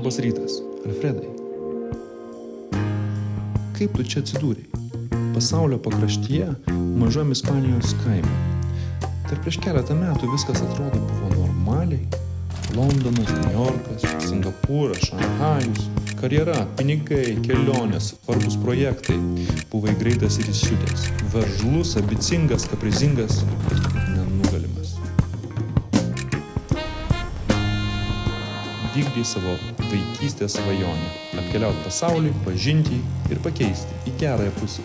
Labas rytas, Alfredai. Kaip tu čia atsidūrei? Pasaulio pakraštyje, mažam Ispanijos kaime. Dar prieš keletą metų viskas atrodo buvo normaliai. Londonas, Niujorkas, Singapūras, Šanchajus. Karjera, pinigai, kelionės, svarbus projektai. Buvai greitas ir įsiutęs. Veržlus, ambicingas, kaprizingas ir nenugalimas. Vykdei savo vaikystės svajonę. Apkeliauti pasaulį, pažinti ir pakeisti į gerąją pusę.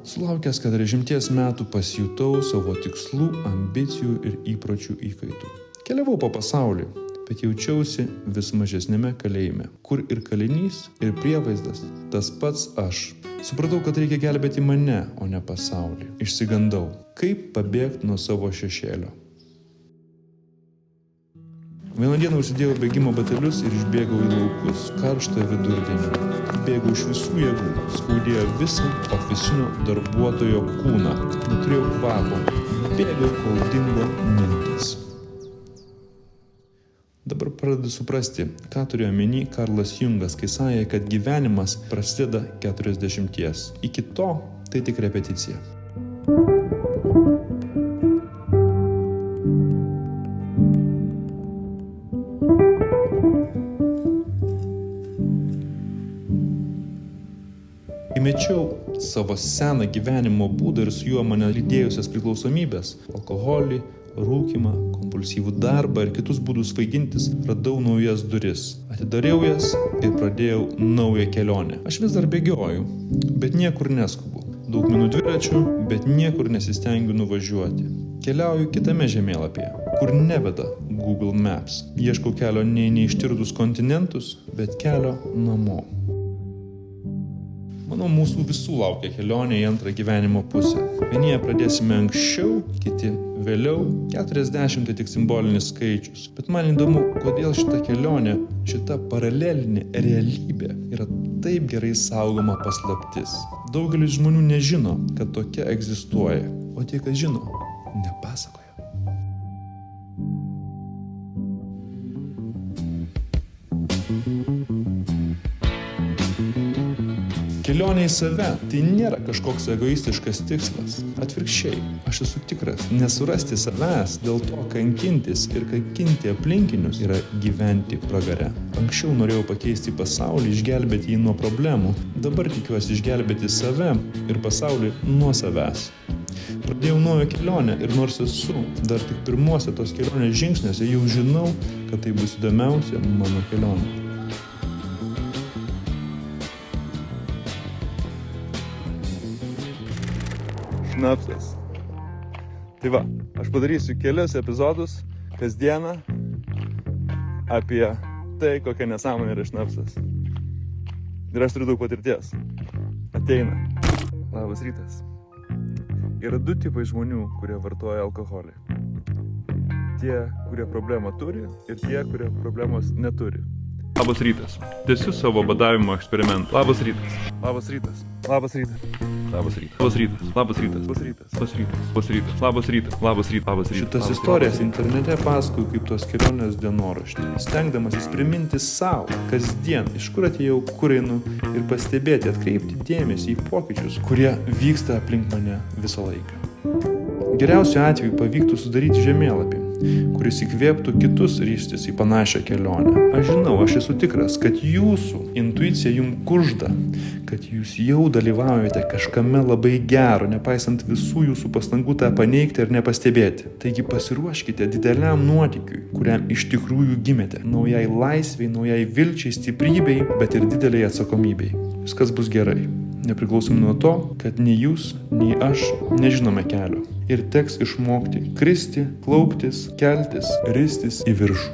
Sulaukęs 40 metų pasijutau savo tikslų, ambicijų ir įpročių įkaitų. Keliavau po pasaulį, bet jaučiausi vis mažesnėme kalėjime, kur ir kalinys, ir prievaizdas tas pats aš. Supratau, kad reikia gelbėti mane, o ne pasaulį. Išsigandau, kaip pabėgti nuo savo šešėlio. Vieną dieną užsidėjau bėgimo batelius ir išbėgau į laukus karštą vidurdienį. Bėgau iš visų jėgų, skaudėjo visą ofisinio darbuotojo kūną. Neturėjau kvapo, bėgau, kol dingo mintis. Dabar pradedu suprasti, ką turėjo omeny Karlas Jungas, kai sakė, kad gyvenimas prasideda 40. Iki to tai tik repeticija. Įmečiau savo seną gyvenimo būdą ir su juo mane lydėjusias priklausomybės – alkoholį, rūkymą, kompulsyvų darbą ir kitus būdus svaigintis – radau naujas duris. Atidariau jas ir pradėjau naują kelionę. Aš vis dar bėgioju, bet niekur neskubu. Daug minų dviračių, bet niekur nesistengiu nuvažiuoti. Keliauju kitame žemėlapyje, kur neveda Google Maps. Ieškau kelio ne į neištirtus kontinentus, bet kelio namo. Manau, mūsų visų laukia kelionė į antrą gyvenimo pusę. Vienie pradėsime anksčiau, kiti vėliau. 40 tai tik simbolinis skaičius. Bet man įdomu, kodėl šita kelionė, šita paralelinė realybė yra taip gerai saugoma paslaptis. Daugelis žmonių nežino, kad tokia egzistuoja. O tie, kas žino, nepasakoja. Kelionė į save tai nėra kažkoks egoistiškas tikslas. Atvirkščiai, aš esu tikras, nesurasti savęs, dėl to kankintis ir kankinti aplinkinius yra gyventi pragare. Anksčiau norėjau pakeisti pasaulį, išgelbėti jį nuo problemų. Dabar tikiuosi išgelbėti save ir pasaulį nuo savęs. Pradėjau naują kelionę ir nors esu dar tik pirmuose tos kelionės žingsniuose, jau žinau, kad tai bus įdomiausia mano kelionė. Šnapsas. Tai va, aš padarysiu kelius epizodus kasdieną apie tai, kokia nesąmonė yra šnapsas. Ir aš turiu daug patirties. Ateina. Labas rytas. Yra du tipai žmonių, kurie vartoja alkoholį. Tie, kurie problemą turi ir tie, kurie problemos neturi. Labas rytas. Tęsiu savo badavimo eksperimentą. Labas rytas. Labas rytas. Labas rytas. Labas rytas. Labas rytas. Labas rytas. Labas rytas. Labas rytas. Labas rytas. Labas rytas. Labas rytas. Labas rytas. Šitas istorijas internete pasakoju kaip tos kelionės dienoraštį, stengdamasis priminti savo kasdien, iš kur atėjau, kur einu ir pastebėti, atkreipti dėmesį į pokyčius, kurie vyksta aplink mane visą laiką. Geriausiu atveju pavyktų sudaryti žemėlapį, kuris įkvėptų kitus ryžtis į panašią kelionę. Aš žinau, aš esu tikras, kad jūsų intuicija jums kužda, kad jūs jau dalyvaujate kažkame labai gero, nepaisant visų jūsų pastangų tą paneigti ir nepastebėti. Taigi pasiruoškite dideliam nuotykiui, kuriam iš tikrųjų gimėte. Naujai laisvei, naujai vilčiai, stiprybei, bet ir dideliai atsakomybei. Viskas bus gerai. Nepriklausomai nuo to, kad nei jūs, nei aš nežinome kelio. Ir teks išmokti kristi, klauptis, keltis, ristis į viršų.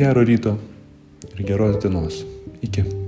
Gero ryto ir geros dienos. Iki.